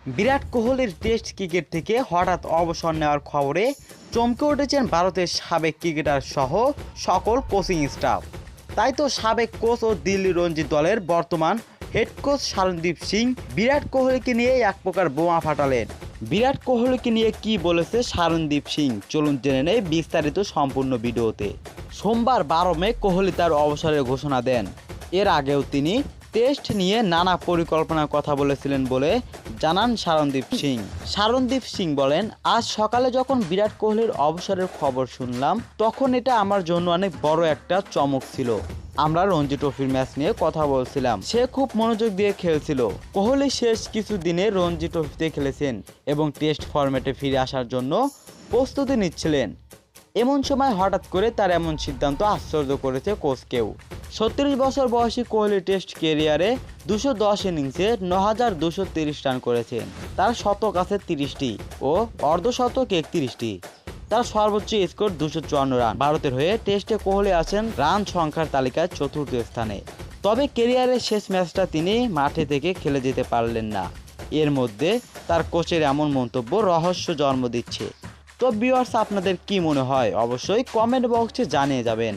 বিরাট কোহলির test cricket থেকে হঠাৎ অবসর নেওয়ার খবরে চমকে উঠেছেন ভারতের সাবেক ক্রিকেটার সহ সকল কোচিং স্টাফ। তাই তো সাবেক কোচ ও দিল্লি রঞ্জি দলের বর্তমান হেড কোচ শারনদীপ সিং বিরাট কোহলিকে নিয়ে এক প্রকার বোমা ফাটালেন। বিরাট কোহলিকে নিয়ে কি বলেছে শারনদীপ সিং, চলুন জেনে নেই বিস্তারিত সম্পূর্ণ ভিডিওতে। সোমবার 12 মে কোহলি তার অবসরের ঘোষণা দেন। এর আগেও তিনি টেস্ট নিয়ে নানা পরিকল্পনার কথা বলেছিলেন বলে জানান শারনদীপ সিং। শারনদীপ সিং বলেন, আজ সকালে যখন বিরাট কোহলির অবসরের খবর শুনলাম তখন এটা আমার জন্য অনেক বড় একটা চমক ছিল। আমরা রঞ্জি ট্রফির ম্যাচ নিয়ে কথা বলছিলাম, সে খুব মনোযোগ দিয়ে খেলছিল। কোহলি শেষ কিছু দিনে রঞ্জি ট্রফিতে খেলেছেন এবং টেস্ট ফরম্যাটে ফিরে আসার জন্য প্রস্তুতি নিচ্ছিলেন। এমন সময় হঠাৎ করে তার এমন সিদ্ধান্ত আশ্চর্য করেছে কোচকেও। 36 বছর বয়সী কোহলি টেস্ট ক্যারিয়ারে 210 ইনিংসে 9,230 রান করেছেন। তার শতক আছে 30টি ও অর্ধশতক 31টি। তার সর্বোচ্চ স্কোর 254 রান। ভারতের হয়ে টেস্টে কোহলি আছেন রান সংখ্যার তালিকায় চতুর্থ স্থানে। তবে ক্যারিয়ারের শেষ ম্যাচটা তিনি মাঠে থেকে খেলে যেতে পারলেন না। এর মধ্যে তার কোচের এমন মন্তব্য রহস্য জন্ম দিচ্ছে। তো ভিউয়ার্স, আপনাদের কি মনে হয় অবশ্যই কমেন্ট বক্সে জানিয়ে যাবেন।